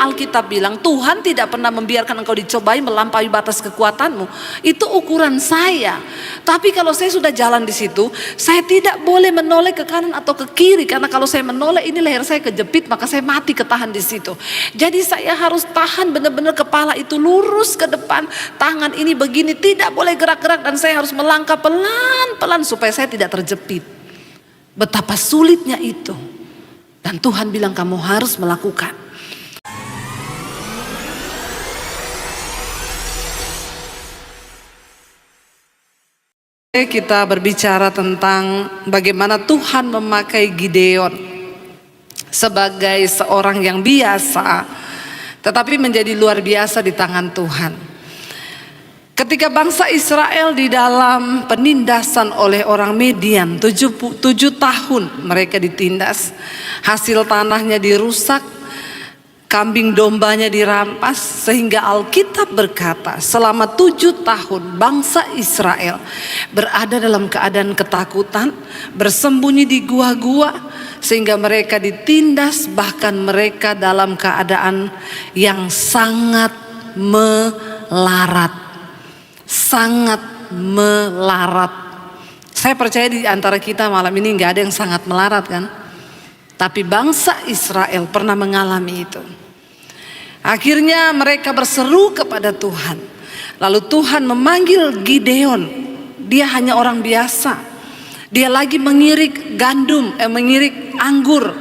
Alkitab bilang Tuhan tidak pernah membiarkan engkau dicobai melampaui batas kekuatanmu. Itu ukuran saya. Tapi kalau saya sudah jalan di situ, saya tidak boleh menoleh ke kanan atau ke kiri, karena kalau saya menoleh ini leher saya kejepit, maka saya mati ketahan di situ. Jadi saya harus tahan benar-benar, kepala itu lurus ke depan, tangan ini begini, tidak boleh gerak-gerak, dan saya harus melangkah pelan-pelan supaya saya tidak terjepit. Betapa sulitnya itu. Dan Tuhan bilang kamu harus melakukan. Kita berbicara tentang bagaimana Tuhan memakai Gideon sebagai seorang yang biasa, tetapi menjadi luar biasa di tangan Tuhan. Ketika bangsa Israel di dalam penindasan oleh orang Midian, 7 tahun mereka ditindas, hasil tanahnya dirusak, kambing dombanya dirampas, sehingga Alkitab berkata selama 7 tahun bangsa Israel berada dalam keadaan ketakutan, bersembunyi di gua-gua, sehingga mereka ditindas, bahkan mereka dalam keadaan yang sangat melarat. Sangat melarat. Saya percaya di antara kita malam ini gak ada yang sangat melarat kan? Tapi bangsa Israel pernah mengalami itu. Akhirnya mereka berseru kepada Tuhan. Lalu Tuhan memanggil Gideon. Dia hanya orang biasa. Dia lagi mengirik mengirik anggur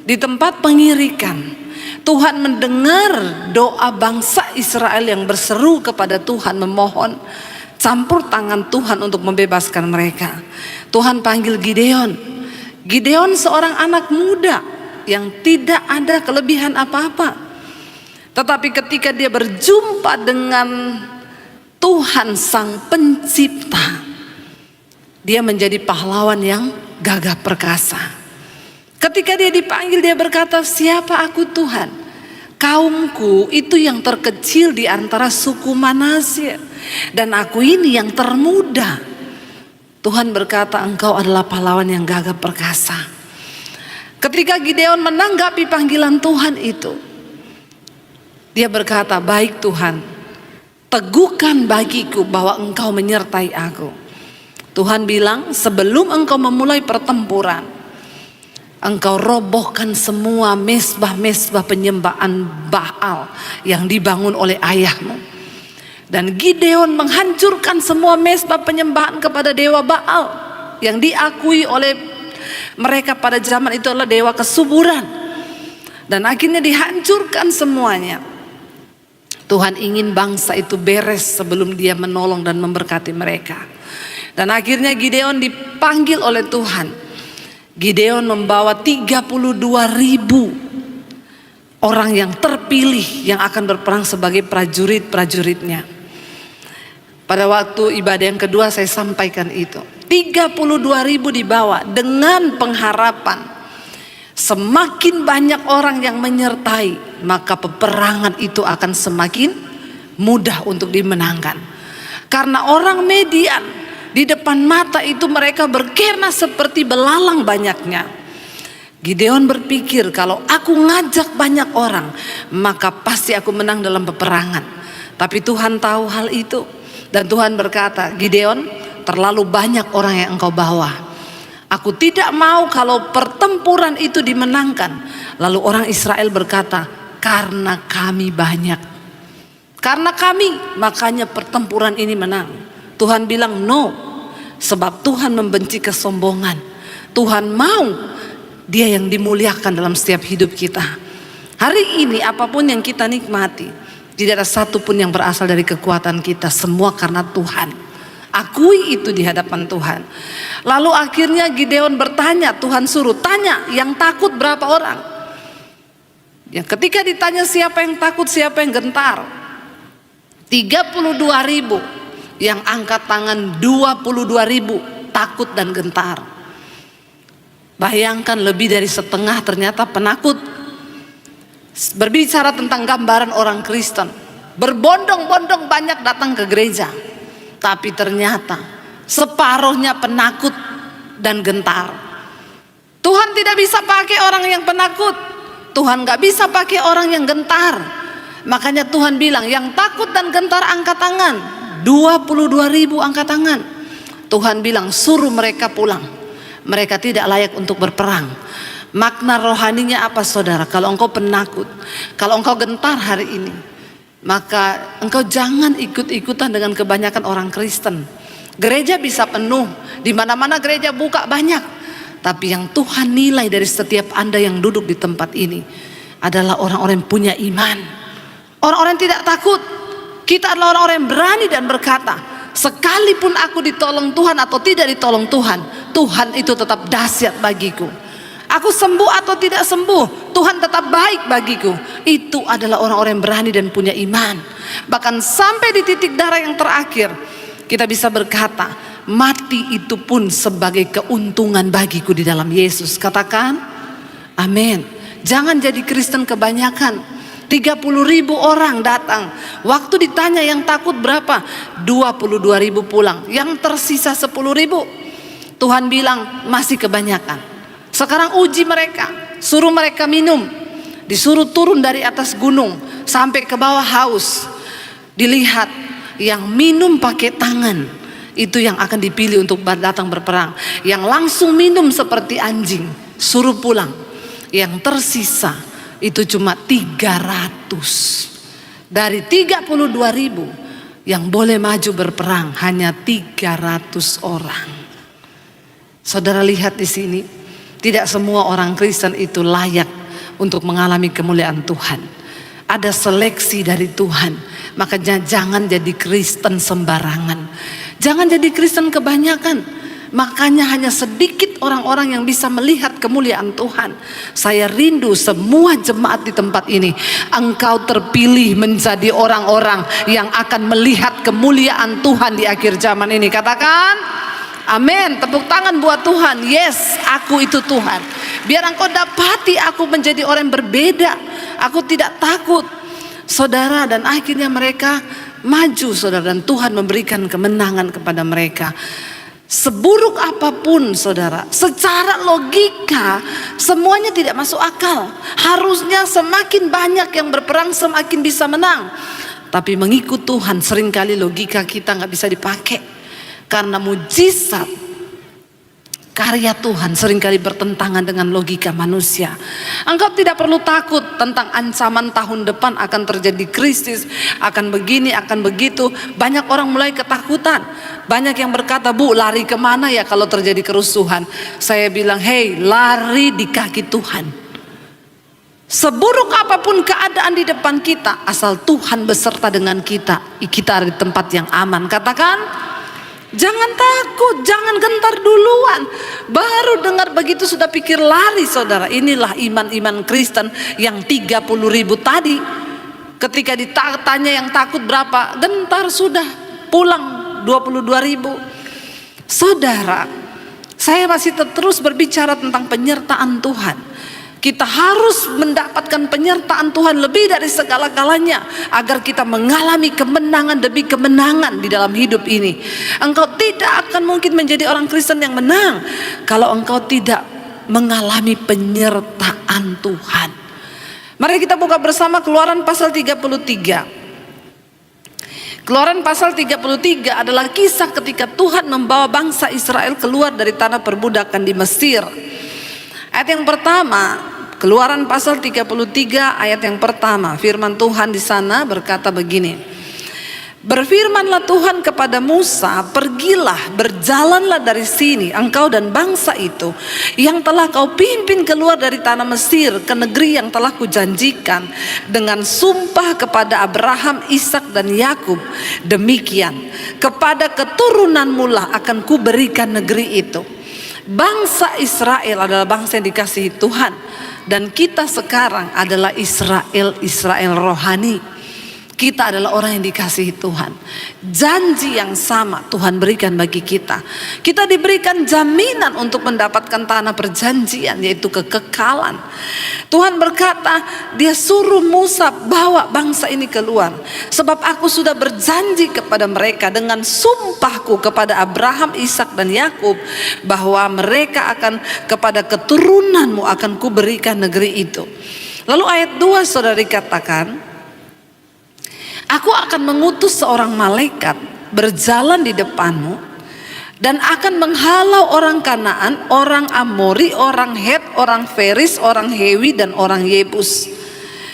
di tempat pengirikan. Tuhan mendengar doa bangsa Israel yang berseru kepada Tuhan, memohon campur tangan Tuhan untuk membebaskan mereka. Tuhan panggil Gideon. Gideon seorang anak muda yang tidak ada kelebihan apa-apa. Tetapi ketika dia berjumpa dengan Tuhan Sang Pencipta, dia menjadi pahlawan yang gagah perkasa. Ketika dia dipanggil, dia berkata, siapa aku Tuhan? Kaumku itu yang terkecil di antara suku Manasye, dan aku ini yang termuda. Tuhan berkata, engkau adalah pahlawan yang gagah perkasa. Ketika Gideon menanggapi panggilan Tuhan itu, dia berkata, baik Tuhan, teguhkan bagiku bahwa engkau menyertai aku. Tuhan bilang, sebelum engkau memulai pertempuran, engkau robohkan semua mesbah-mesbah penyembahan Baal yang dibangun oleh ayahmu. Dan Gideon menghancurkan semua mesbah penyembahan kepada dewa Baal yang diakui oleh mereka pada zaman itu adalah dewa kesuburan. Dan akhirnya dihancurkan semuanya. Tuhan ingin bangsa itu beres sebelum dia menolong dan memberkati mereka. Dan akhirnya Gideon dipanggil oleh Tuhan. Gideon membawa 32.000 orang yang terpilih yang akan berperang sebagai prajurit-prajuritnya. Pada waktu ibadah yang kedua saya sampaikan itu. 32.000 dibawa dengan pengharapan semakin banyak orang yang menyertai, maka peperangan itu akan semakin mudah untuk dimenangkan. Karena orang Midian di depan mata itu mereka berkena seperti belalang banyaknya. Gideon berpikir, kalau aku ngajak banyak orang, maka pasti aku menang dalam peperangan. Tapi Tuhan tahu hal itu. Dan Tuhan berkata, Gideon, terlalu banyak orang yang engkau bawa. Aku tidak mau kalau pertempuran itu dimenangkan. Lalu orang Israel berkata, karena kami banyak. Karena kami, makanya pertempuran ini menang. Tuhan bilang no, sebab Tuhan membenci kesombongan. Tuhan mau Dia yang dimuliakan dalam setiap hidup kita. Hari ini apapun yang kita nikmati, tidak ada satupun yang berasal dari kekuatan kita, semua karena Tuhan. Akui itu di hadapan Tuhan. Lalu akhirnya Gideon bertanya, Tuhan suruh tanya yang takut berapa orang. Ya, ketika ditanya siapa yang takut, siapa yang gentar, 32.000, yang angkat tangan 22.000 takut dan gentar. Bayangkan lebih dari setengah ternyata penakut. Berbicara tentang gambaran orang Kristen, berbondong-bondong banyak datang ke gereja, tapi ternyata separuhnya penakut dan gentar. Tuhan tidak bisa pakai orang yang penakut. Tuhan gak bisa pakai orang yang gentar. Makanya Tuhan bilang, yang takut dan gentar angkat tangan. 22.000 angkat tangan. Tuhan bilang, suruh mereka pulang. Mereka tidak layak untuk berperang. Makna rohaninya apa saudara? Kalau engkau penakut, kalau engkau gentar hari ini, maka engkau jangan ikut-ikutan dengan kebanyakan orang Kristen. Gereja bisa penuh, di mana-mana gereja buka banyak, tapi yang Tuhan nilai dari setiap Anda yang duduk di tempat ini adalah orang-orang yang punya iman, orang-orang yang tidak takut. Kita adalah orang-orang yang berani dan berkata, sekalipun aku ditolong Tuhan atau tidak ditolong Tuhan, Tuhan itu tetap dahsyat bagiku. Aku sembuh atau tidak sembuh, Tuhan tetap baik bagiku. Itu adalah orang-orang yang berani dan punya iman. Bahkan sampai di titik darah yang terakhir, kita bisa berkata, mati itu pun sebagai keuntungan bagiku di dalam Yesus. Katakan amin. Jangan jadi Kristen kebanyakan. 30.000 orang datang. Waktu ditanya yang takut berapa? 22.000 pulang. Yang tersisa 10.000. Tuhan bilang masih kebanyakan. Sekarang uji mereka, suruh mereka minum, disuruh turun dari atas gunung sampai ke bawah haus. Dilihat yang minum pakai tangan, itu yang akan dipilih untuk datang berperang. Yang langsung minum seperti anjing, suruh pulang. Yang tersisa itu cuma 300. Dari 32.000 yang boleh maju berperang, hanya 300 orang. Saudara lihat di sini, tidak semua orang Kristen itu layak untuk mengalami kemuliaan Tuhan. Ada seleksi dari Tuhan. Makanya jangan jadi Kristen sembarangan. Jangan jadi Kristen kebanyakan. Makanya hanya sedikit orang-orang yang bisa melihat kemuliaan Tuhan. Saya rindu semua jemaat di tempat ini, engkau terpilih menjadi orang-orang yang akan melihat kemuliaan Tuhan di akhir zaman ini. Katakan amin. Tepuk tangan buat Tuhan. Yes, aku itu Tuhan. Biar engkau dapati aku menjadi orang yang berbeda. Aku tidak takut, saudara. Dan akhirnya mereka maju, saudara. Dan Tuhan memberikan kemenangan kepada mereka. Seburuk apapun, saudara, secara logika semuanya tidak masuk akal. Harusnya semakin banyak yang berperang semakin bisa menang. Tapi mengikut Tuhan seringkali logika kita gak bisa dipakai. Karena mujizat karya Tuhan seringkali bertentangan dengan logika manusia. Engkau tidak perlu takut tentang ancaman tahun depan akan terjadi krisis, akan begini, akan begitu. Banyak orang mulai ketakutan. Banyak yang berkata, Bu, lari kemana ya kalau terjadi kerusuhan? Saya bilang, hey, lari di kaki Tuhan. Seburuk apapun keadaan di depan kita, asal Tuhan beserta dengan kita, kita ada di tempat yang aman. Katakan, jangan takut, jangan gentar duluan. Baru dengar begitu sudah pikir lari, saudara. Inilah iman-iman Kristen yang 30.000 tadi. Ketika ditanya yang takut berapa, gentar sudah pulang 22.000. Saudara, saya masih terus berbicara tentang penyertaan Tuhan. Kita harus mendapatkan penyertaan Tuhan lebih dari segala-galanya agar kita mengalami kemenangan demi kemenangan di dalam hidup ini. Engkau tidak akan mungkin menjadi orang Kristen yang menang kalau engkau tidak mengalami penyertaan Tuhan. Mari kita buka bersama Keluaran pasal 33. Keluaran pasal 33 adalah kisah ketika Tuhan membawa bangsa Israel keluar dari tanah perbudakan di Mesir. Ayat yang pertama, Keluaran pasal 33 ayat yang pertama, firman Tuhan di sana berkata begini. Berfirmanlah Tuhan kepada Musa, pergilah, berjalanlah dari sini, engkau dan bangsa itu yang telah kau pimpin keluar dari tanah Mesir ke negeri yang telah kujanjikan dengan sumpah kepada Abraham, Ishak dan Yakub. Demikian kepada keturunanmu lah akan kuberikan negeri itu. Bangsa Israel adalah bangsa yang dikasihi Tuhan, dan kita sekarang adalah Israel rohani. Kita adalah orang yang dikasihi Tuhan. Janji yang sama Tuhan berikan bagi kita. Kita diberikan jaminan untuk mendapatkan tanah perjanjian, yaitu kekekalan. Tuhan berkata, Dia suruh Musa bawa bangsa ini keluar. Sebab aku sudah berjanji kepada mereka dengan sumpahku kepada Abraham, Ishak dan Yakub, bahwa mereka akan kepada keturunanmu akan kuberikan negeri itu. Lalu ayat 2 saudara dikatakan, aku akan mengutus seorang malaikat berjalan di depanmu dan akan menghalau orang Kanaan, orang Amori, orang Het, orang Feris, orang Hewi, dan orang Yebus,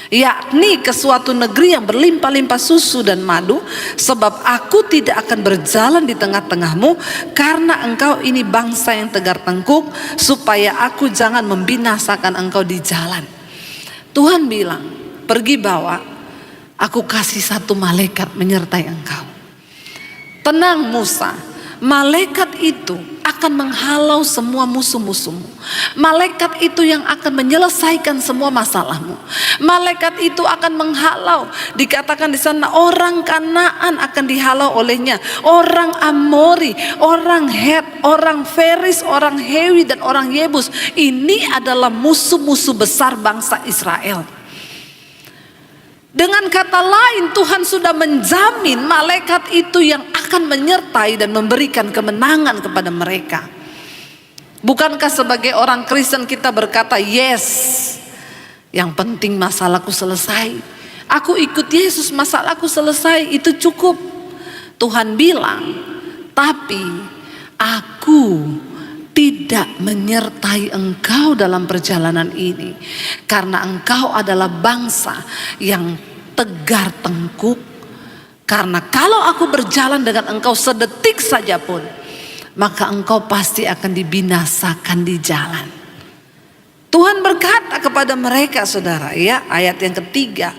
yakni ke suatu negeri yang berlimpah-limpah susu dan madu, sebab aku tidak akan berjalan di tengah-tengahmu, karena engkau ini bangsa yang tegar tengkuk, supaya aku jangan membinasakan engkau di jalan. Tuhan bilang, pergi bawa, aku kasih satu malaikat menyertai engkau. Tenang Musa, malaikat itu akan menghalau semua musuh-musuhmu. Malaikat itu yang akan menyelesaikan semua masalahmu. Malaikat itu akan menghalau. Dikatakan di sana orang Kanaan akan dihalau olehnya, orang Amori, orang Het, orang Feris, orang Hewi, dan orang Yebus. Ini adalah musuh-musuh besar bangsa Israel. Dengan kata lain, Tuhan sudah menjamin malaikat itu yang akan menyertai dan memberikan kemenangan kepada mereka. Bukankah sebagai orang Kristen kita berkata, yes, yang penting masalahku selesai. Aku ikut Yesus, masalahku selesai, itu cukup. Tuhan bilang, tapi aku tidak menyertai engkau dalam perjalanan ini, karena engkau adalah bangsa yang tegar tengkuk. Karena kalau aku berjalan dengan engkau sedetik saja pun, maka engkau pasti akan dibinasakan di jalan. Tuhan berkata kepada mereka, saudara, ya, ayat yang ketiga,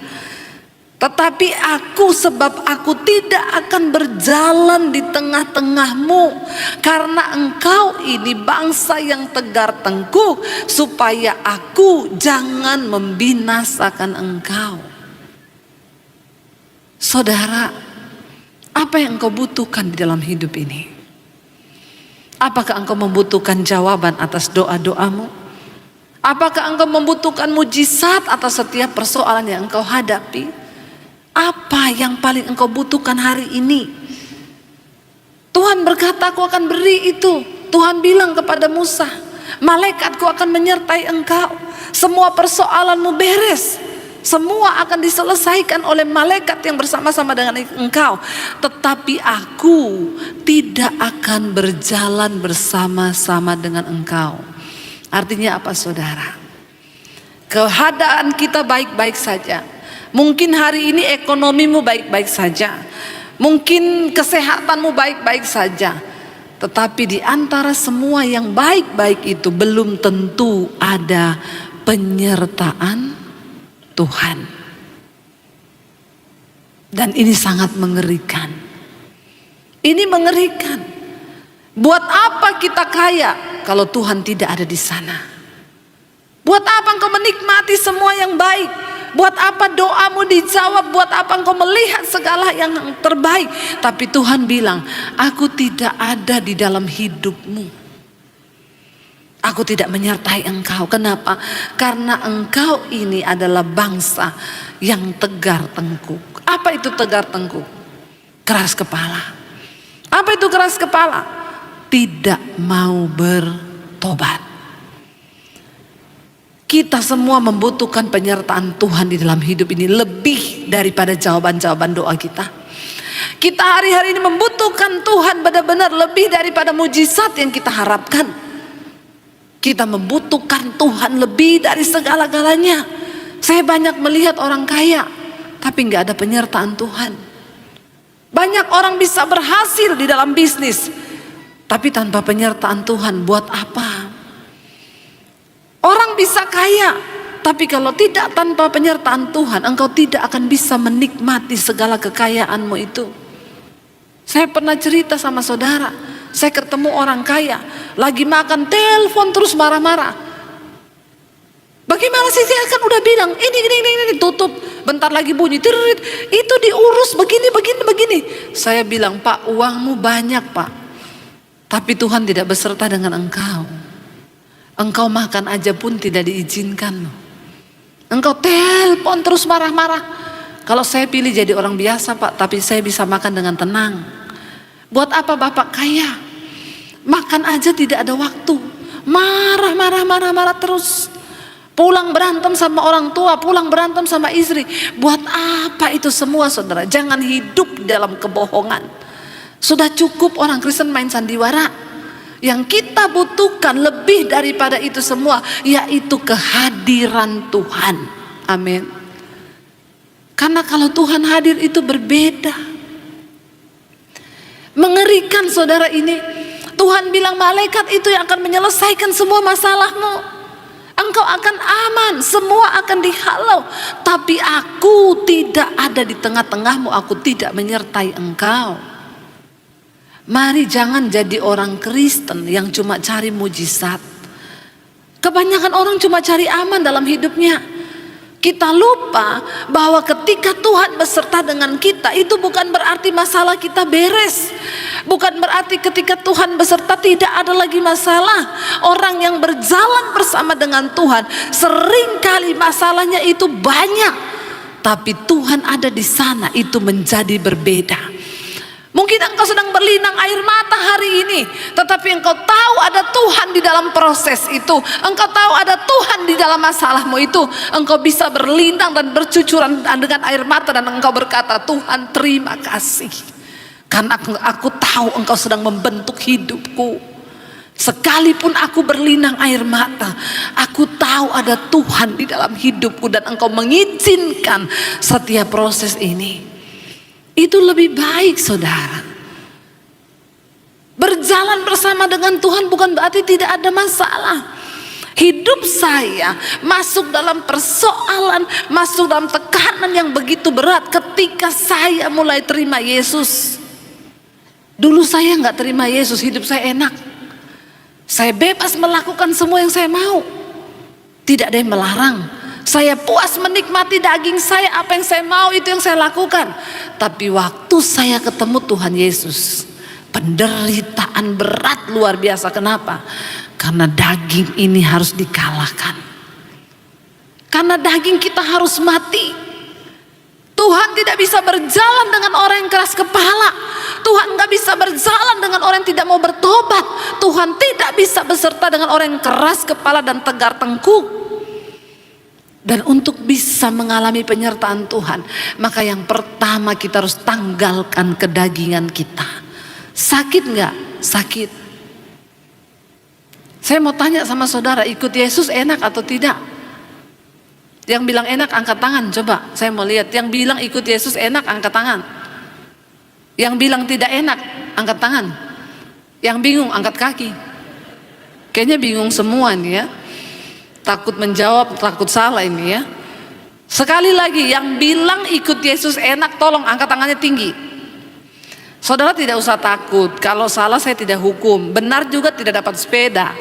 tetapi aku, sebab aku tidak akan berjalan di tengah-tengahmu, karena engkau ini bangsa yang tegar tengkuk, supaya aku jangan membinasakan engkau. Saudara, apa yang engkau butuhkan di dalam hidup ini? Apakah engkau membutuhkan jawaban atas doa-doamu? Apakah engkau membutuhkan mujizat atas setiap persoalan yang engkau hadapi? Apa yang paling engkau butuhkan hari ini? Tuhan berkata, aku akan beri itu. Tuhan bilang kepada Musa, malaikatku akan menyertai engkau. Semua persoalanmu beres. Semua akan diselesaikan oleh malaikat yang bersama-sama dengan engkau. Tetapi aku tidak akan berjalan bersama-sama dengan engkau. Artinya apa, saudara? Keadaan kita baik-baik saja. Mungkin hari ini ekonomimu baik-baik saja. Mungkin kesehatanmu baik-baik saja. Tetapi di antara semua yang baik-baik itu belum tentu ada penyertaan Tuhan. Dan ini sangat mengerikan. Ini mengerikan. Buat apa kita kaya kalau Tuhan tidak ada di sana? Buat apa engkau menikmati semua yang baik? Buat apa doamu dijawab? Buat apa engkau melihat segala yang terbaik? Tapi Tuhan bilang, aku tidak ada di dalam hidupmu. Aku tidak menyertai engkau. Kenapa? Karena engkau ini adalah bangsa yang tegar tengkuk. Apa itu tegar tengkuk? Keras kepala. Apa itu keras kepala? Tidak mau bertobat. Kita semua membutuhkan penyertaan Tuhan di dalam hidup ini lebih daripada jawaban-jawaban doa kita. Kita hari-hari ini membutuhkan Tuhan benar-benar lebih daripada mujizat yang kita harapkan. Kita membutuhkan Tuhan lebih dari segala-galanya. Saya banyak melihat orang kaya, tapi nggak ada penyertaan Tuhan. Banyak orang bisa berhasil di dalam bisnis, tapi tanpa penyertaan Tuhan, buat apa? Orang bisa kaya, tapi kalau tidak tanpa penyertaan Tuhan, engkau tidak akan bisa menikmati segala kekayaanmu itu. Saya pernah cerita sama saudara, saya ketemu orang kaya, lagi makan telepon terus marah-marah. Bagaimana sih, saya kan udah bilang ini tutup, bentar lagi bunyi tirit, itu diurus begini. Saya bilang, Pak, uangmu banyak, Pak, tapi Tuhan tidak beserta dengan engkau. Engkau makan aja pun tidak diizinkan loh. Engkau telepon terus marah-marah. Kalau saya pilih jadi orang biasa, Pak, tapi saya bisa makan dengan tenang. Buat apa Bapak kaya? Makan aja tidak ada waktu. Marah terus. pulang berantem sama orang tua, pulang berantem sama istri. Buat apa itu semua, saudara? Jangan hidup dalam kebohongan. Sudah cukup orang Kristen main sandiwara. Yang kita butuhkan lebih daripada itu semua, yaitu kehadiran Tuhan. Amin. Karena kalau Tuhan hadir itu berbeda. Mengerikan, saudara, ini. Tuhan bilang malaikat itu yang akan menyelesaikan semua masalahmu. Engkau akan aman, semua akan dihalau. Tapi aku tidak ada di tengah-tengahmu, aku tidak menyertai engkau. Mari jangan jadi orang Kristen yang cuma cari mujizat. Kebanyakan orang cuma cari aman dalam hidupnya. Kita lupa bahwa ketika Tuhan beserta dengan kita, itu bukan berarti masalah kita beres. Bukan berarti ketika Tuhan beserta tidak ada lagi masalah. Orang yang berjalan bersama dengan Tuhan, seringkali masalahnya itu banyak, tapi Tuhan ada di sana, itu menjadi berbeda. Mungkin engkau sedang berlinang air mata hari ini, tetapi engkau tahu ada Tuhan di dalam proses itu. Engkau tahu ada Tuhan di dalam masalahmu itu. Engkau bisa berlinang dan bercucuran dengan air mata, dan engkau berkata, Tuhan terima kasih, karena aku tahu engkau sedang membentuk hidupku. Sekalipun aku berlinang air mata, aku tahu ada Tuhan di dalam hidupku, dan engkau mengizinkan setiap proses ini. Itu lebih baik, saudara. Berjalan bersama dengan Tuhan bukan berarti tidak ada masalah. Hidup saya masuk dalam persoalan, masuk dalam tekanan yang begitu berat ketika saya mulai terima Yesus. Dulu saya nggak terima Yesus, hidup saya enak. Saya bebas melakukan semua yang saya mau. Tidak ada yang melarang. Saya puas menikmati daging saya, apa yang saya mau itu yang saya lakukan. Tapi waktu saya ketemu Tuhan Yesus, penderitaan berat luar biasa. Kenapa? Karena daging ini harus dikalahkan. Karena daging kita harus mati. Tuhan tidak bisa berjalan dengan orang yang keras kepala. Tuhan gak bisa berjalan dengan orang yang tidak mau bertobat. Tuhan tidak bisa beserta dengan orang yang keras kepala dan tegar tengkuk. Dan untuk bisa mengalami penyertaan Tuhan, maka yang pertama kita harus tanggalkan kedagingan kita. Sakit gak? Sakit. Saya mau tanya sama saudara, ikut Yesus enak atau tidak? Yang bilang enak angkat tangan, coba saya mau lihat. Yang bilang ikut Yesus enak angkat tangan. Yang bilang tidak enak angkat tangan. Yang bingung angkat kaki. Kayaknya bingung semua nih ya. Takut menjawab, takut salah ini ya. Sekali lagi, yang bilang ikut Yesus enak, tolong angkat tangannya tinggi. Saudara tidak usah takut, kalau salah saya tidak hukum, benar juga tidak dapat sepeda.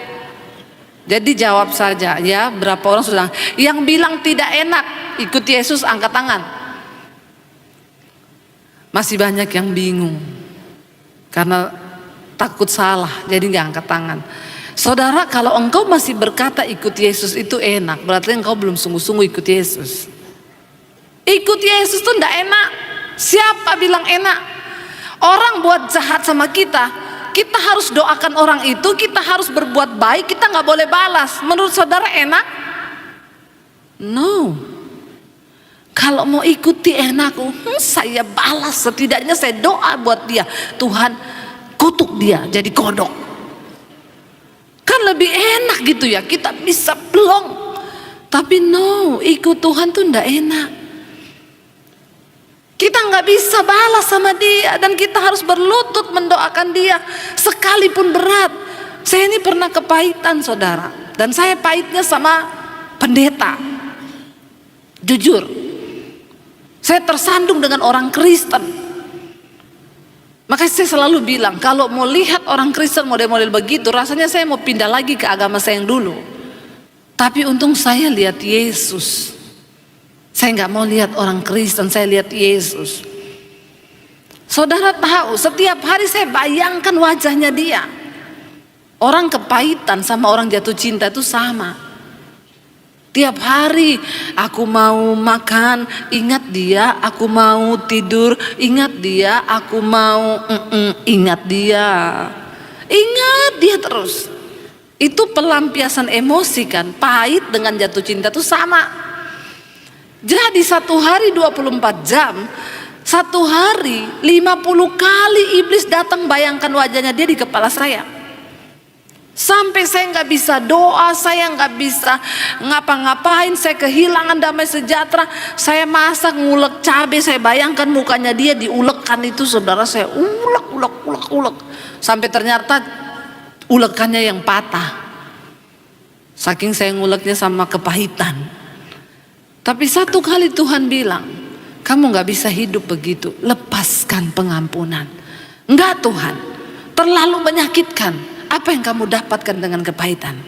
Jadi jawab saja ya, berapa orang sudah. Yang bilang tidak enak ikut Yesus angkat tangan. Masih banyak yang bingung karena takut salah, jadi nggak angkat tangan. Saudara, kalau engkau masih berkata ikut Yesus itu enak, berarti engkau belum sungguh-sungguh ikut Yesus. Ikut Yesus itu enggak enak. Siapa bilang enak? Orang buat jahat sama kita, kita harus doakan orang itu, kita harus berbuat baik, kita nggak boleh balas. Menurut saudara enak? No. Kalau mau ikuti enak, saya balas, setidaknya saya doa buat dia. Tuhan kutuk dia jadi kodok. Kan lebih enak gitu ya, kita bisa plong. Tapi no, ikut Tuhan tuh ndak enak. Kita nggak bisa balas sama dia, dan kita harus berlutut mendoakan dia sekalipun berat. Saya ini pernah kepahitan, saudara, dan saya pahitnya sama pendeta. Jujur, saya tersandung dengan orang Kristen. Makanya saya selalu bilang, kalau mau lihat orang Kristen model-model begitu, rasanya saya mau pindah lagi ke agama saya yang dulu. Tapi untung saya lihat Yesus. Saya nggak mau lihat orang Kristen, saya lihat Yesus. Saudara tahu, setiap hari saya bayangkan wajahnya dia. Orang kepahitan sama orang jatuh cinta itu sama. Tiap hari aku mau makan, ingat dia. Aku mau tidur, ingat dia. Aku mau ingat dia. Ingat dia terus. Itu pelampiasan emosi kan. Pahit dengan jatuh cinta itu sama. Jadi satu hari 24 jam, satu hari 50 kali iblis datang bayangkan wajahnya dia di kepala saya. Sampai saya nggak bisa doa, saya nggak bisa ngapa-ngapain, saya kehilangan damai sejahtera. Saya masak ngulek cabai, saya bayangkan mukanya dia diulekkan itu, saudara, saya ulek. Sampai ternyata ulekannya yang patah. Saking saya nguleknya sama kepahitan. Tapi satu kali Tuhan bilang, kamu nggak bisa hidup begitu, lepaskan pengampunan. Enggak Tuhan, terlalu menyakitkan. Apa yang kamu dapatkan dengan kepahitan?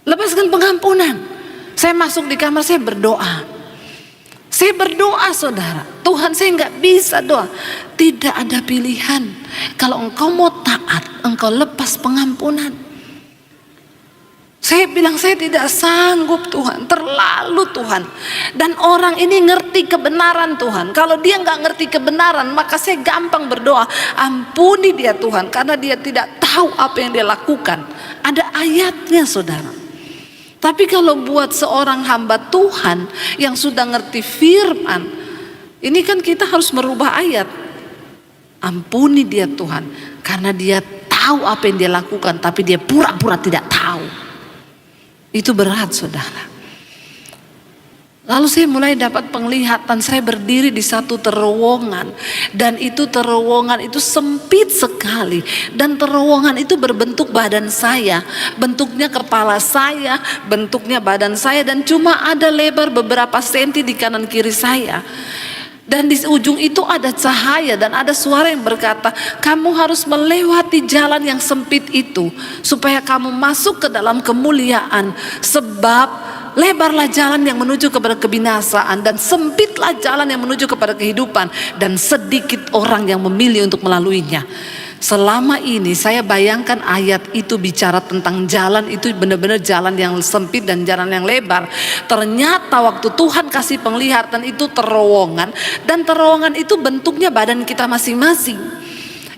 Lepaskan pengampunan. Saya masuk di kamar, saya berdoa. Saya berdoa saudara, Tuhan saya nggak bisa doa. Tidak ada pilihan. Kalau engkau mau taat, engkau lepas pengampunan. Saya bilang saya tidak sanggup Tuhan, terlalu Tuhan. Dan orang ini ngerti kebenaran Tuhan. Kalau dia nggak ngerti kebenaran, maka saya gampang berdoa, ampuni dia Tuhan, karena dia tidak tahu apa yang dia lakukan. Ada ayatnya saudara. Tapi kalau buat seorang hamba Tuhan yang sudah ngerti firman, ini kan kita harus merubah ayat. Ampuni dia Tuhan, karena dia tahu apa yang dia lakukan, tapi dia pura-pura tidak tahu. Itu berat saudara. Lalu saya mulai dapat penglihatan, saya berdiri di satu terowongan. Dan itu terowongan itu sempit sekali. Dan terowongan itu berbentuk badan saya. Bentuknya kepala saya, bentuknya badan saya. Dan cuma ada lebar beberapa senti di kanan kiri saya. Dan di ujung itu ada cahaya dan ada suara yang berkata, kamu harus melewati jalan yang sempit itu supaya kamu masuk ke dalam kemuliaan. Sebab lebarlah jalan yang menuju kepada kebinasaan dan sempitlah jalan yang menuju kepada kehidupan, dan sedikit orang yang memilih untuk melaluinya. Selama ini saya bayangkan ayat itu bicara tentang jalan itu benar-benar jalan yang sempit dan jalan yang lebar. Ternyata waktu Tuhan kasih penglihatan itu terowongan, dan terowongan itu bentuknya badan kita masing-masing.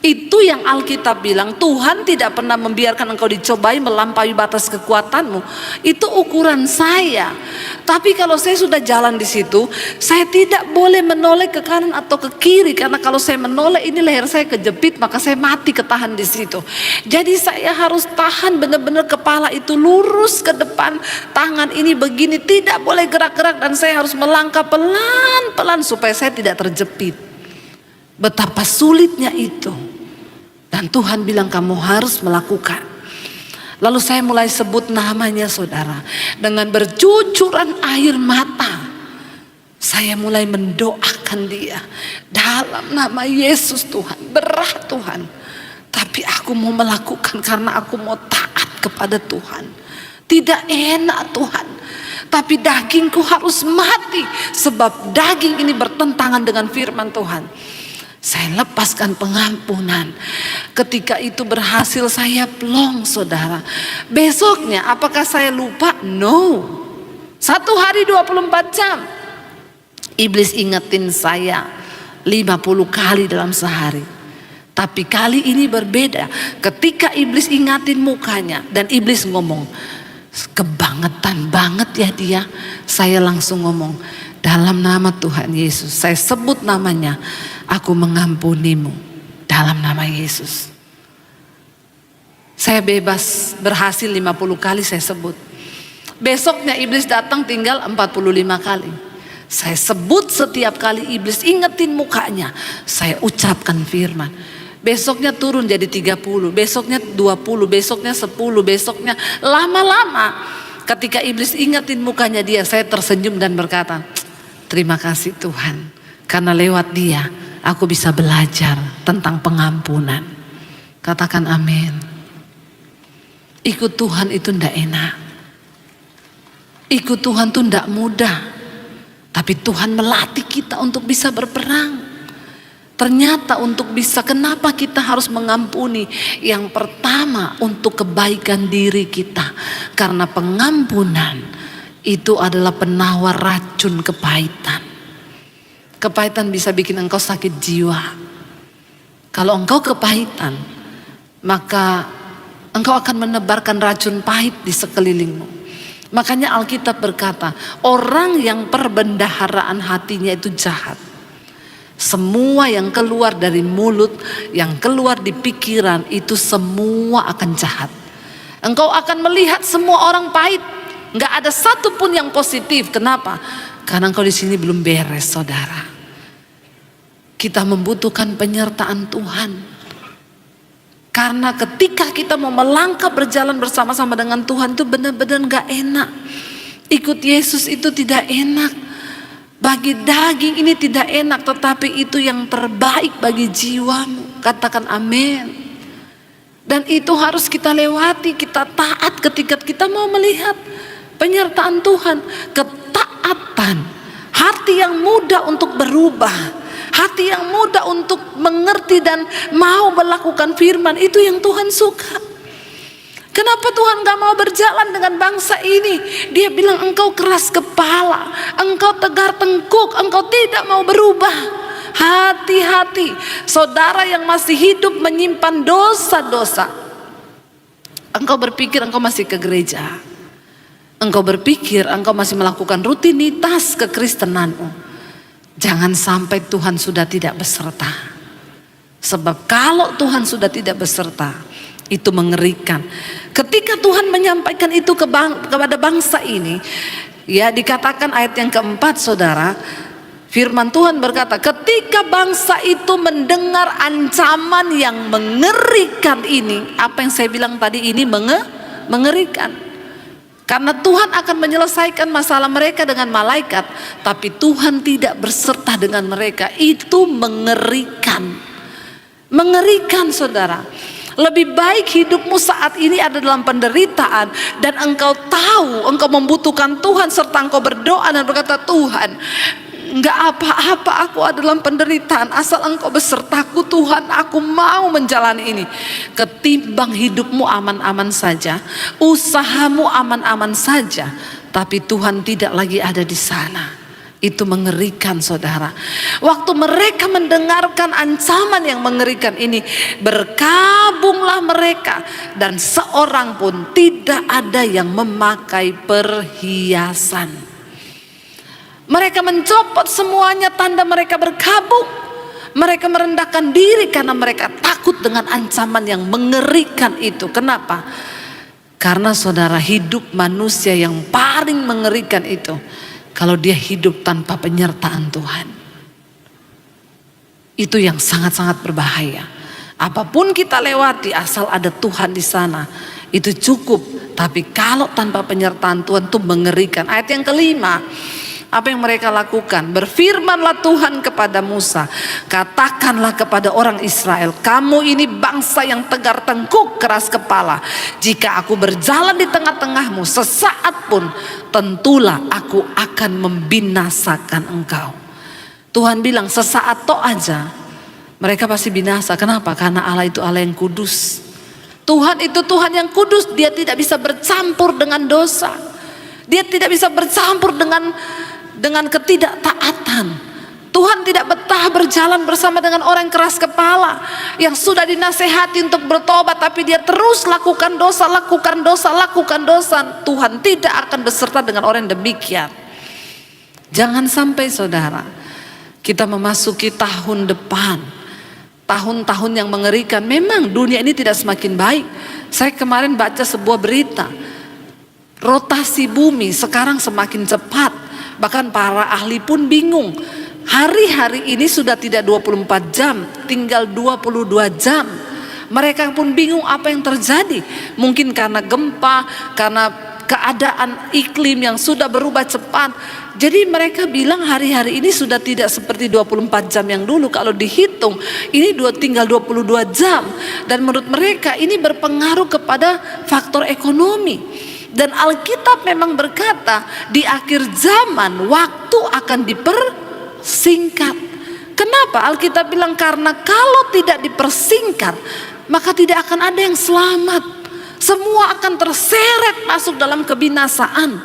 Itu yang Alkitab bilang, Tuhan tidak pernah membiarkan engkau dicobai melampaui batas kekuatanmu. Itu ukuran saya. Tapi kalau saya sudah jalan di situ, saya tidak boleh menoleh ke kanan atau ke kiri, karena kalau saya menoleh ini leher saya kejepit, maka saya mati ketahan di situ. Jadi saya harus tahan benar-benar, kepala itu lurus ke depan, tangan ini begini, tidak boleh gerak-gerak, dan saya harus melangkah pelan-pelan supaya saya tidak terjepit. Betapa sulitnya itu. Dan Tuhan bilang kamu harus melakukan. Lalu saya mulai sebut namanya saudara. Dengan bercucuran air mata, saya mulai mendoakan dia. Dalam nama Yesus Tuhan, berat Tuhan, tapi aku mau melakukan karena aku mau taat kepada Tuhan. Tidak enak Tuhan, tapi dagingku harus mati, sebab daging ini bertentangan dengan firman Tuhan. Saya lepaskan pengampunan. Ketika itu berhasil, saya plong saudara. Besoknya apakah saya lupa? No. 1 hari 24 jam iblis ingetin saya 50 kali dalam sehari. Tapi kali ini berbeda. Ketika iblis ingatin mukanya dan iblis ngomong, kebangetan banget ya dia. Saya langsung ngomong, dalam nama Tuhan Yesus, saya sebut namanya, aku mengampunimu dalam nama Yesus. Saya bebas, berhasil 50 kali saya sebut. Besoknya iblis datang tinggal 45 kali. Saya sebut setiap kali iblis ingetin mukanya, saya ucapkan firman. Besoknya turun jadi 30, besoknya 20, besoknya 10, besoknya lama-lama. Ketika iblis ingetin mukanya dia, saya tersenyum dan berkata, terima kasih Tuhan, karena lewat dia aku bisa belajar tentang pengampunan. Katakan amin. Ikut Tuhan itu ndak enak. Ikut Tuhan itu ndak mudah. Tapi Tuhan melatih kita untuk bisa berperang. Ternyata untuk bisa, kenapa kita harus mengampuni? Yang pertama untuk kebaikan diri kita. Karena pengampunan itu adalah penawar racun kepahitan. Kepahitan bisa bikin engkau sakit jiwa. Kalau engkau kepahitan, maka engkau akan menebarkan racun pahit di sekelilingmu. Makanya Alkitab berkata, orang yang perbendaharaan hatinya itu jahat. Semua yang keluar dari mulut, yang keluar di pikiran, itu semua akan jahat. Engkau akan melihat semua orang pahit, nggak ada satupun yang positif. Kenapa? Karena engkau di sini belum beres, saudara. Kita membutuhkan penyertaan Tuhan. Karena ketika kita mau melangkah berjalan bersama-sama dengan Tuhan itu benar-benar gak enak. Ikut Yesus itu tidak enak. Bagi daging ini tidak enak, tetapi itu yang terbaik bagi jiwamu. Katakan amin. Dan itu harus kita lewati, kita taat ketika kita mau melihat penyertaan Tuhan. Ketaatan, hati yang mudah untuk berubah, hati yang mudah untuk mengerti dan mau melakukan firman, itu yang Tuhan suka. Kenapa Tuhan gak mau berjalan dengan bangsa ini? Dia bilang engkau keras kepala, engkau tegar tengkuk, engkau tidak mau berubah. Hati-hati, saudara yang masih hidup menyimpan dosa-dosa. Engkau berpikir engkau masih ke gereja, engkau berpikir engkau masih melakukan rutinitas kekristenanmu. Jangan sampai Tuhan sudah tidak beserta. Sebab kalau Tuhan sudah tidak beserta, itu mengerikan. Ketika Tuhan menyampaikan itu kepada bangsa ini, ya dikatakan ayat yang keempat, saudara, firman Tuhan berkata, ketika bangsa itu mendengar ancaman yang mengerikan ini, apa yang saya bilang tadi ini mengerikan. Karena Tuhan akan menyelesaikan masalah mereka dengan malaikat, tapi Tuhan tidak berserta dengan mereka. Itu mengerikan. Mengerikan, saudara. Lebih baik hidupmu saat ini ada dalam penderitaan dan engkau tahu engkau membutuhkan Tuhan, serta engkau berdoa dan berkata, Tuhan, enggak apa-apa, aku ada dalam penderitaan, asal engkau besertaku Tuhan, aku mau menjalani ini. Ketimbang hidupmu aman-aman saja, usahamu aman-aman saja, tapi Tuhan tidak lagi ada di sana. Itu mengerikan, saudara. Waktu mereka mendengarkan ancaman yang mengerikan ini, berkabunglah mereka, dan seorang pun tidak ada yang memakai perhiasan. Mereka mencopot semuanya tanda mereka berkabung. Mereka merendahkan diri karena mereka takut dengan ancaman yang mengerikan itu. Kenapa? Karena saudara, hidup manusia yang paling mengerikan itu kalau dia hidup tanpa penyertaan Tuhan. Itu yang sangat-sangat berbahaya. Apapun kita lewati, asal ada Tuhan di sana, itu cukup. Tapi kalau tanpa penyertaan Tuhan, itu mengerikan. Ayat yang kelima, apa yang mereka lakukan? Berfirmanlah Tuhan kepada Musa, katakanlah kepada orang Israel, kamu ini bangsa yang tegar tengkuk, keras kepala. Jika aku berjalan di tengah-tengahmu sesaat pun, tentulah aku akan membinasakan engkau. Tuhan bilang sesaat toh aja, mereka pasti binasa. Kenapa? Karena Allah itu Allah yang kudus. Tuhan itu Tuhan yang kudus. Dia tidak bisa bercampur dengan dosa. Dia tidak bisa bercampur dengan ketidaktaatan. Tuhan tidak betah berjalan bersama dengan orang yang keras kepala, yang sudah dinasehati untuk bertobat tapi dia terus lakukan dosa, lakukan dosa, lakukan dosa. Tuhan tidak akan beserta dengan orang yang demikian. Jangan sampai, saudara, kita memasuki tahun depan, tahun-tahun yang mengerikan. Memang dunia ini tidak semakin baik. Saya kemarin baca sebuah berita, rotasi bumi sekarang semakin cepat. Bahkan para ahli pun bingung. Hari-hari ini sudah tidak 24 jam, tinggal 22 jam. Mereka pun bingung apa yang terjadi. Mungkin karena gempa, karena keadaan iklim yang sudah berubah cepat. Jadi mereka bilang hari-hari ini sudah tidak seperti 24 jam yang dulu. Kalau dihitung ini tinggal 22 jam. Dan menurut mereka ini berpengaruh kepada faktor ekonomi. Dan Alkitab memang berkata di akhir zaman waktu akan dipersingkat. Kenapa? Alkitab bilang karena kalau tidak dipersingkat maka tidak akan ada yang selamat. Semua akan terseret masuk dalam kebinasaan.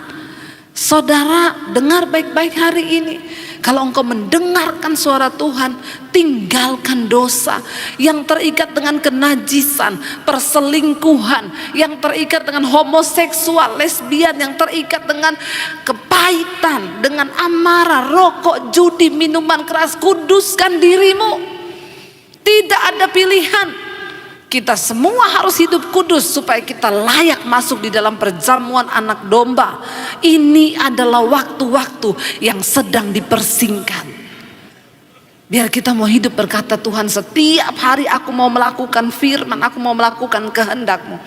Saudara, dengar baik-baik hari ini. Kalau engkau mendengarkan suara Tuhan, tinggalkan dosa yang terikat dengan kenajisan, perselingkuhan, yang terikat dengan homoseksual, lesbian, yang terikat dengan kepahitan, dengan amarah, rokok, judi, minuman keras. Kuduskan dirimu. Tidak ada pilihan. Kita semua harus hidup kudus supaya kita layak masuk di dalam perjamuan anak domba. Ini adalah waktu-waktu yang sedang dipersingkat. Biar kita mau hidup berkata, Tuhan, setiap hari aku mau melakukan firman, aku mau melakukan kehendak-Mu.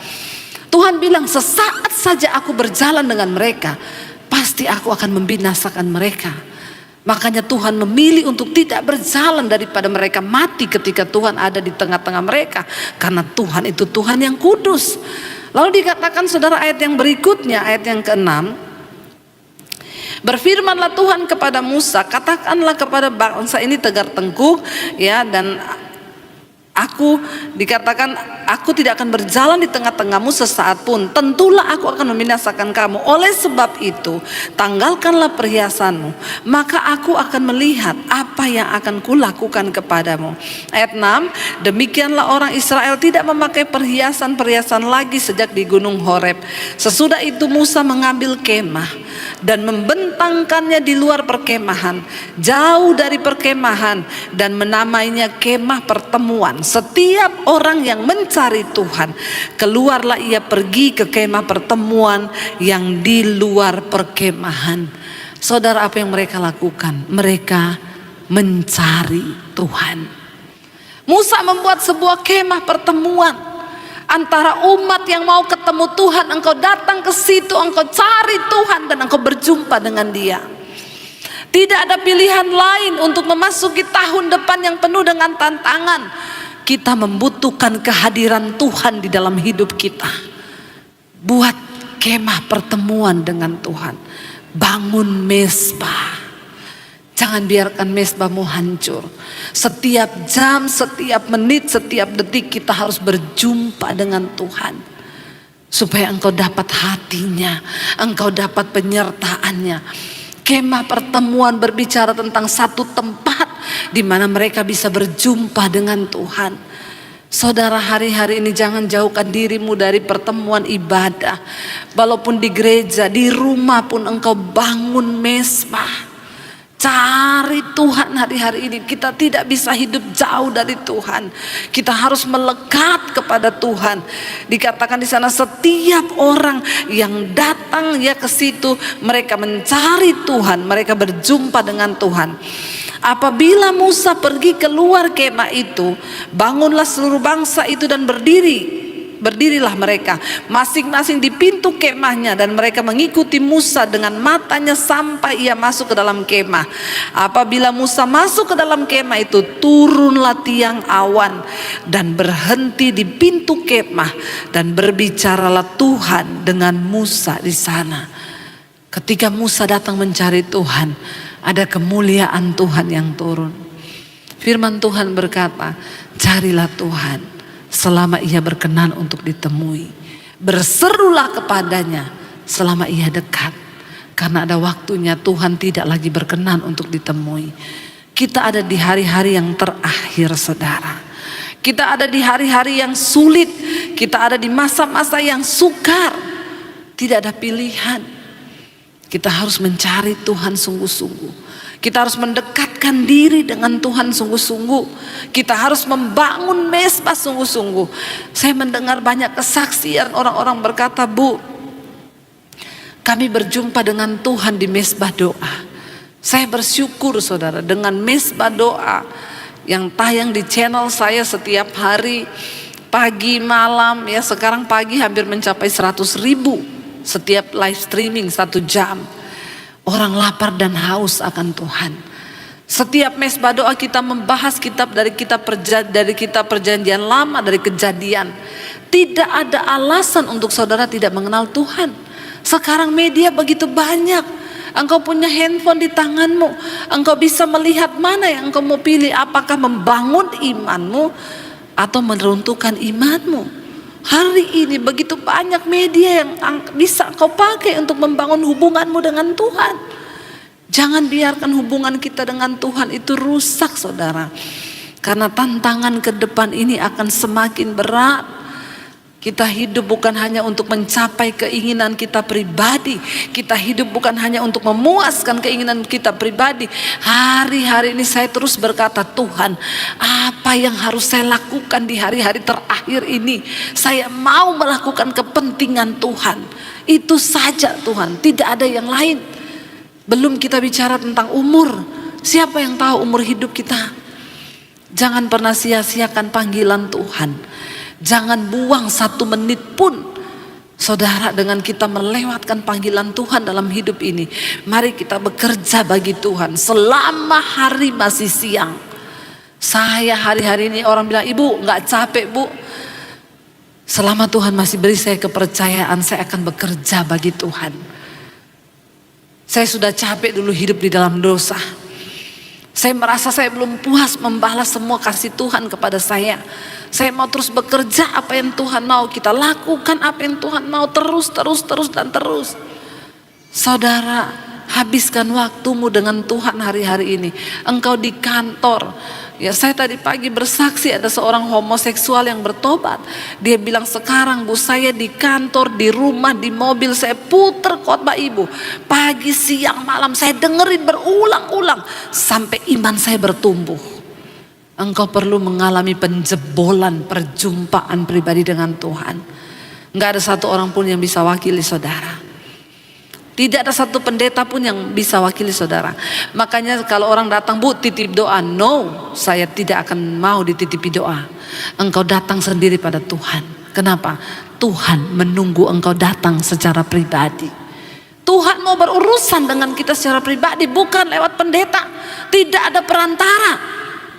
Tuhan bilang, sesaat saja aku berjalan dengan mereka, pasti aku akan membinasakan mereka. Makanya Tuhan memilih untuk tidak berjalan daripada mereka mati ketika Tuhan ada di tengah-tengah mereka. Karena Tuhan itu Tuhan yang kudus. Lalu dikatakan saudara ayat yang berikutnya, ayat yang ke-6. Berfirmanlah Tuhan kepada Musa, katakanlah kepada bangsa ini tegar tengkuk, ya, dan aku dikatakan, aku tidak akan berjalan di tengah-tengahmu sesaat pun. Tentulah aku akan membinasakan kamu. Oleh sebab itu, tanggalkanlah perhiasanmu, maka aku akan melihat apa yang akan kulakukan kepadamu. Ayat 6, demikianlah orang Israel tidak memakai perhiasan-perhiasan lagi sejak di gunung Horeb. Sesudah itu Musa mengambil kemah dan membentangkannya di luar perkemahan, jauh dari perkemahan, dan menamainya kemah pertemuan. Setiap orang yang mencari Tuhan, keluarlah ia pergi ke kemah pertemuan yang di luar perkemahan. Saudara, apa yang mereka lakukan? Mereka mencari Tuhan. Musa membuat sebuah kemah pertemuan antara umat yang mau ketemu Tuhan. Engkau datang ke situ, engkau cari Tuhan, dan engkau berjumpa dengan Dia. Tidak ada pilihan lain untuk memasuki tahun depan yang penuh dengan tantangan. Kita membutuhkan kehadiran Tuhan di dalam hidup kita. Buat kemah pertemuan dengan Tuhan. Bangun mezbah. Jangan biarkan mezbahmu hancur. Setiap jam, setiap menit, setiap detik kita harus berjumpa dengan Tuhan. Supaya engkau dapat hatinya, engkau dapat penyertaannya. Kemah pertemuan berbicara tentang satu tempat di mana mereka bisa berjumpa dengan Tuhan. Saudara, hari-hari ini jangan jauhkan dirimu dari pertemuan ibadah. Walaupun di gereja, di rumah pun engkau bangun mezbah. Cari Tuhan hari-hari ini. Kita tidak bisa hidup jauh dari Tuhan. Kita harus melekat kepada Tuhan. Dikatakan di sana, setiap orang yang datang ya ke situ, mereka mencari Tuhan, mereka berjumpa dengan Tuhan. Apabila Musa pergi keluar kemah itu, bangunlah seluruh bangsa itu dan berdirilah mereka masing-masing di pintu kemahnya, dan mereka mengikuti Musa dengan matanya sampai ia masuk ke dalam kemah. Apabila Musa masuk ke dalam kemah itu, turunlah tiang awan dan berhenti di pintu kemah, dan berbicaralah Tuhan dengan Musa di sana. Ketika Musa datang mencari Tuhan, ada kemuliaan Tuhan yang turun. Firman Tuhan berkata, carilah Tuhan selama ia berkenan untuk ditemui. Berserulah kepadanya selama ia dekat. Karena ada waktunya Tuhan tidak lagi berkenan untuk ditemui. Kita ada di hari-hari yang terakhir, saudara. Kita ada di hari-hari yang sulit. Kita ada di masa-masa yang sukar. Tidak ada pilihan. Kita harus mencari Tuhan sungguh-sungguh. Kita harus mendekatkan diri dengan Tuhan sungguh-sungguh. Kita harus membangun mezbah sungguh-sungguh. Saya mendengar banyak kesaksian orang-orang berkata, Bu, kami berjumpa dengan Tuhan di mezbah doa. Saya bersyukur saudara, dengan mezbah doa yang tayang di channel saya setiap hari, pagi malam, ya sekarang pagi hampir mencapai 100.000 setiap live streaming 1 jam. Orang lapar dan haus akan Tuhan. Setiap mezbah doa kita membahas kitab dari kitab perjanjian lama, dari Kejadian. Tidak ada alasan untuk saudara tidak mengenal Tuhan. Sekarang media begitu banyak. Engkau punya handphone di tanganmu. Engkau bisa melihat mana yang engkau mau pilih. Apakah membangun imanmu atau meruntuhkan imanmu. Hari ini begitu banyak media yang bisa kau pakai untuk membangun hubunganmu dengan Tuhan. Jangan biarkan hubungan kita dengan Tuhan itu rusak, saudara. Karena tantangan ke depan ini akan semakin berat. Kita hidup bukan hanya untuk mencapai keinginan kita pribadi. Kita hidup bukan hanya untuk memuaskan keinginan kita pribadi. Hari-hari ini saya terus berkata, Tuhan, apa yang harus saya lakukan di hari-hari terakhir ini? Saya mau melakukan kepentingan Tuhan. Itu saja Tuhan, tidak ada yang lain. Belum kita bicara tentang umur. Siapa yang tahu umur hidup kita? Jangan pernah sia-siakan panggilan Tuhan. Jangan buang 1 menit pun, saudara, dengan kita melewatkan panggilan Tuhan dalam hidup ini. Mari kita bekerja bagi Tuhan selama hari masih siang. Saya hari-hari ini orang bilang, ibu gak capek bu? Selama Tuhan masih beri saya kepercayaan, saya akan bekerja bagi Tuhan. Saya sudah capek dulu hidup di dalam dosa. Saya merasa saya belum puas membalas semua kasih Tuhan kepada saya. Saya mau terus bekerja apa yang Tuhan mau. Kita lakukan apa yang Tuhan mau, terus. Saudara, habiskan waktumu dengan Tuhan hari-hari ini. Engkau di kantor. Ya, saya tadi pagi bersaksi ada seorang homoseksual yang bertobat. Dia bilang, sekarang bu, saya di kantor, di rumah, di mobil, saya puter khotbah ibu. Pagi, siang, malam saya dengerin berulang-ulang sampai iman saya bertumbuh. Engkau perlu mengalami penjebolan perjumpaan pribadi dengan Tuhan. Gak ada satu orang pun yang bisa wakili saudara. Tidak ada satu pendeta pun yang bisa wakili saudara. Makanya kalau orang datang, bu titip doa, no, saya tidak akan mau dititipi doa. Engkau datang sendiri pada Tuhan. Kenapa? Tuhan menunggu engkau datang secara pribadi. Tuhan mau berurusan dengan kita secara pribadi, bukan lewat pendeta. Tidak ada perantara.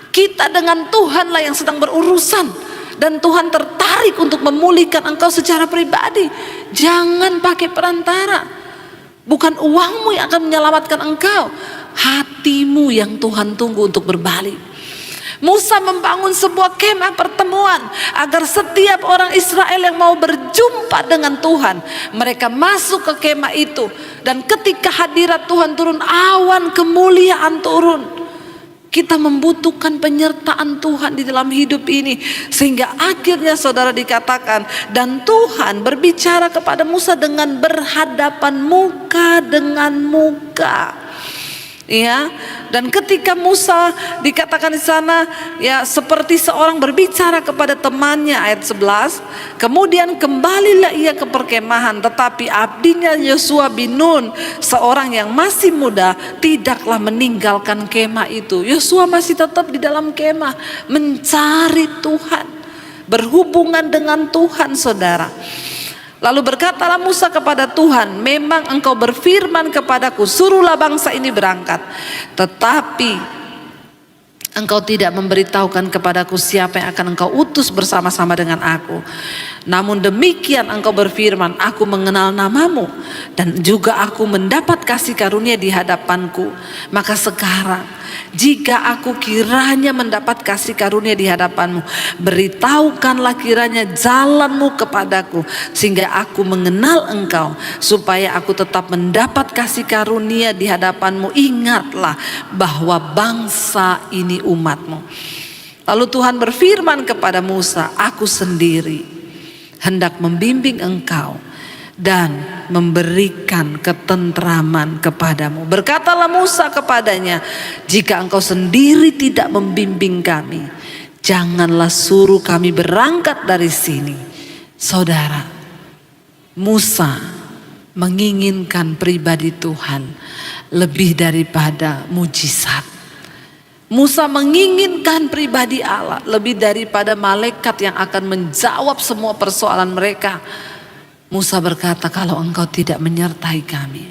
Kita dengan Tuhanlah yang sedang berurusan. Dan Tuhan tertarik untuk memulihkan engkau secara pribadi. Jangan pakai perantara. Bukan uangmu yang akan menyelamatkan engkau, hatimu yang Tuhan tunggu untuk berbalik. Musa membangun sebuah kemah pertemuan agar setiap orang Israel yang mau berjumpa dengan Tuhan, mereka masuk ke kemah itu. Dan ketika hadirat Tuhan turun, awan kemuliaan turun. Kita membutuhkan penyertaan Tuhan di dalam hidup ini. Sehingga akhirnya saudara dikatakan, dan Tuhan berbicara kepada Musa dengan berhadapan muka dengan muka. Ya, dan ketika Musa dikatakan di sana, ya, seperti seorang berbicara kepada temannya, ayat 11. Kemudian kembalilah ia ke perkemahan, tetapi abdinya Yosua bin Nun, seorang yang masih muda, tidaklah meninggalkan kemah itu. Yosua masih tetap di dalam kemah, mencari Tuhan, berhubungan dengan Tuhan, saudara. Lalu berkatalah Musa kepada Tuhan, memang engkau berfirman kepadaku, suruhlah bangsa ini berangkat. Tetapi engkau tidak memberitahukan kepadaku siapa yang akan engkau utus bersama-sama dengan aku. Namun demikian engkau berfirman, aku mengenal namamu, dan juga aku mendapat kasih karunia di hadapanku. Maka sekarang, jika aku kiranya mendapat kasih karunia di hadapanmu, beritahukanlah kiranya jalanmu kepadaku, sehingga aku mengenal engkau, supaya aku tetap mendapat kasih karunia di hadapanmu. Ingatlah bahwa bangsa ini umatmu. Lalu Tuhan berfirman kepada Musa, aku sendiri hendak membimbing engkau dan memberikan ketentraman kepadamu. Berkatalah Musa kepadanya, jika engkau sendiri tidak membimbing kami, janganlah suruh kami berangkat dari sini. Saudara, Musa menginginkan pribadi Tuhan lebih daripada mujizat. Musa menginginkan pribadi Allah lebih daripada malaikat yang akan menjawab semua persoalan mereka. Musa berkata, kalau engkau tidak menyertai kami,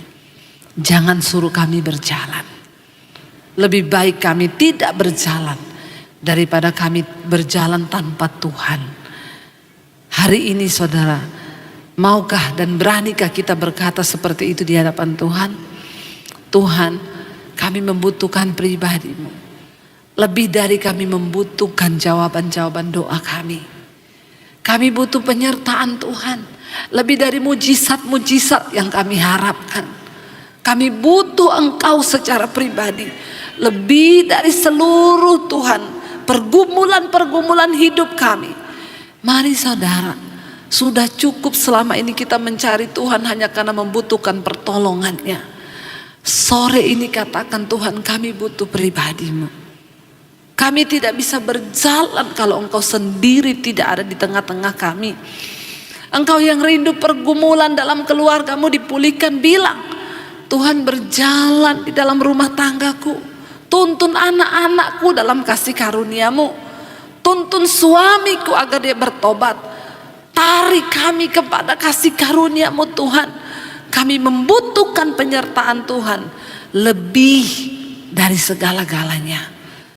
jangan suruh kami berjalan. Lebih baik kami tidak berjalan daripada kami berjalan tanpa Tuhan. Hari ini saudara, maukah dan beranikah kita berkata seperti itu di hadapan Tuhan? Tuhan, kami membutuhkan pribadi-Mu. Lebih dari kami membutuhkan jawaban-jawaban doa kami. Kami butuh penyertaan Tuhan. Lebih dari mujizat-mujizat yang kami harapkan. Kami butuh Engkau secara pribadi, lebih dari seluruh Tuhan pergumulan-pergumulan hidup kami. Mari saudara, sudah cukup selama ini kita mencari Tuhan hanya karena membutuhkan pertolongannya. Sore ini katakan, Tuhan, kami butuh pribadi-Mu. Kami tidak bisa berjalan kalau Engkau sendiri tidak ada di tengah-tengah kami. Engkau yang rindu pergumulan dalam keluargamu dipulihkan, bilang, Tuhan, berjalan di dalam rumah tanggaku. Tuntun anak-anakku dalam kasih karunia-Mu. Tuntun suamiku agar dia bertobat. Tarik kami kepada kasih karunia-Mu, Tuhan. Kami membutuhkan penyertaan Tuhan lebih dari segala-galanya.